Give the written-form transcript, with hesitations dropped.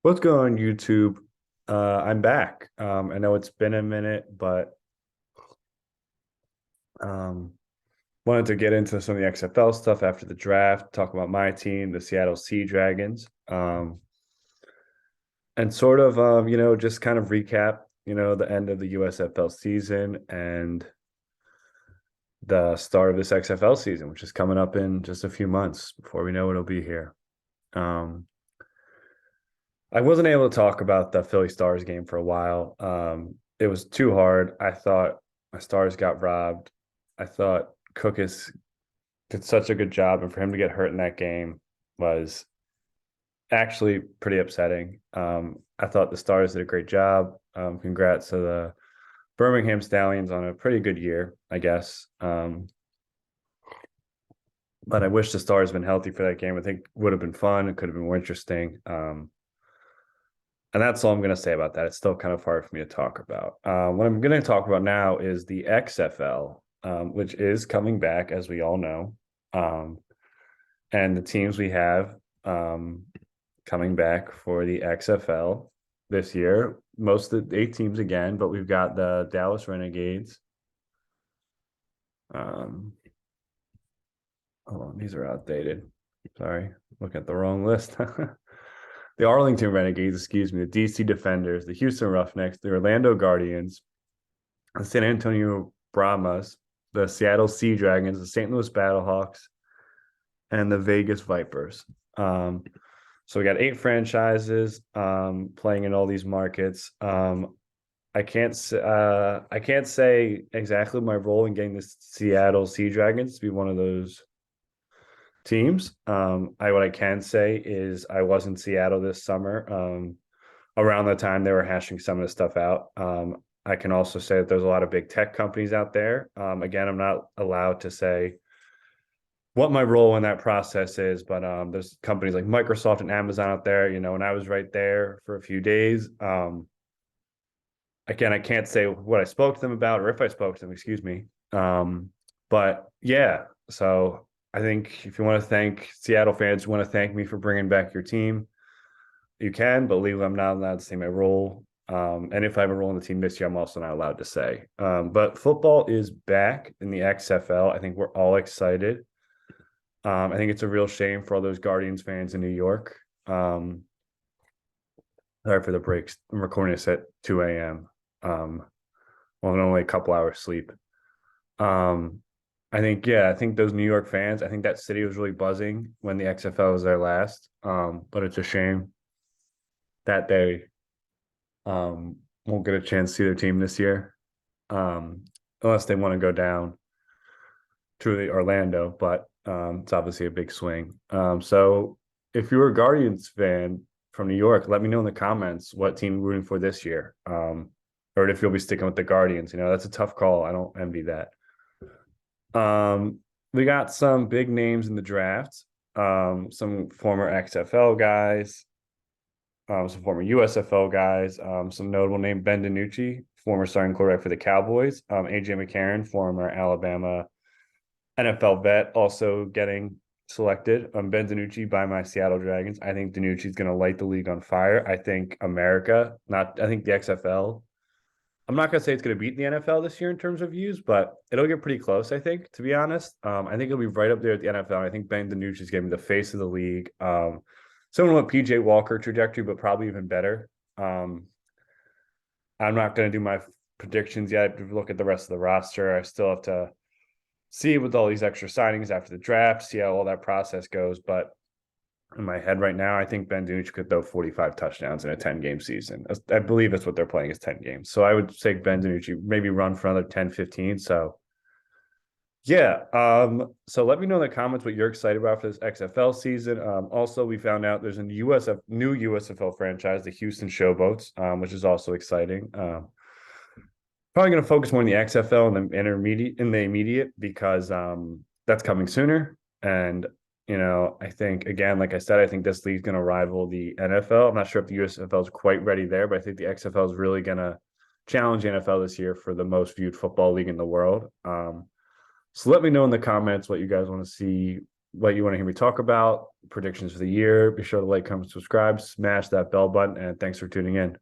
What's going on, YouTube? I'm back. I know it's been a minute, but um, wanted to get into some of the XFL stuff after the draft, talk about my team, the Seattle Sea Dragons, and sort of, just kind of recap, the end of the USFL season and the start of this XFL season, which is coming up in just a few months before we know it'll be here. Um, I wasn't able to talk about the Philly Stars game for a while. It was too hard. I thought my Stars got robbed. I thought Cookus did such a good job, and for him to get hurt in that game was actually pretty upsetting. I thought the Stars did a great job. Congrats to the Birmingham Stallions on a pretty good year, I guess. But I wish the Stars had been healthy for that game. I think it would have been fun. It could have been more interesting. And that's all I'm going to say about that. It's still kind of hard for me to talk about. What I'm going to talk about now is the XFL, which is coming back, as we all know. And the teams we have coming back for the XFL this year, most of the 8 teams again, but we've got the Dallas Renegades. Hold on, these are outdated. Sorry, look at the wrong list. The Arlington Renegades, the DC Defenders, the Houston Roughnecks, the Orlando Guardians, the San Antonio Brahmas, the Seattle Sea Dragons, the St. Louis Battlehawks, and the Vegas Vipers. So we got 8 franchises playing in all these markets. I can't say exactly my role in getting the Seattle Sea Dragons to be one of those teams. What I can say is I was in Seattle this summer. Around the time they were hashing some of the stuff out. I can also say that there's a lot of big tech companies out there. Again, I'm not allowed to say what my role in that process is, but there's companies like Microsoft and Amazon out there, and I was right there for a few days. Again, I can't say what I spoke to them about or if I spoke to them, excuse me. But yeah, so I think if you want to thank Seattle fans, you want to thank me for bringing back your team, you can, but legally I'm not allowed to say my role. And if I have a role in the team this year, I'm also not allowed to say. But football is back in the XFL. I think we're all excited. I think it's a real shame for all those Guardians fans in New York. Sorry for the breaks. I'm recording this at 2 a.m. Well, only a couple hours sleep. I think those New York fans, I think that city was really buzzing when the XFL was there last. But it's a shame that they won't get a chance to see their team this year, unless they want to go down to the Orlando. But it's obviously a big swing. So if you're a Guardians fan from New York, let me know in the comments what team you're rooting for this year, or if you'll be sticking with the Guardians. That's a tough call. I don't envy that. We got some big names in the draft. Some former XFL guys, some former USFL guys, some notable name Ben DiNucci, former starting quarterback for the Cowboys, AJ McCarron, former Alabama NFL vet, also getting selected. Ben DiNucci by my Seattle Dragons. I think DiNucci's going to light the league on fire. I think I think the XFL. I'm not going to say it's going to beat the NFL this year in terms of views, but it'll get pretty close, I think, to be honest. I think it'll be right up there at the NFL. I think Ben DiNucci is going to be the face of the league. Similar to PJ Walker trajectory, but probably even better. I'm not going to do my predictions yet. If you look at the rest of the roster, I still have to see with all these extra signings after the draft, see how all that process goes. But in my head right now, I think Ben DiNucci could throw 45 touchdowns in a 10-game season. I believe that's what they're playing is 10 games. So I would say Ben DiNucci maybe run for another 10, 15. So yeah. So let me know in the comments what you're excited about for this XFL season. Also, we found out there's a new USFL franchise, the Houston Showboats, which is also exciting. Probably going to focus more on the XFL and the immediate because that's coming sooner. And I think, again, like I said, I think this league's going to rival the NFL. I'm not sure if the USFL is quite ready there, but I think the XFL is really going to challenge the NFL this year for the most viewed football league in the world. So let me know in the comments what you guys want to see what you want to hear me talk about, predictions for the year, be sure to like, comment, subscribe, smash that bell button, and thanks for tuning in.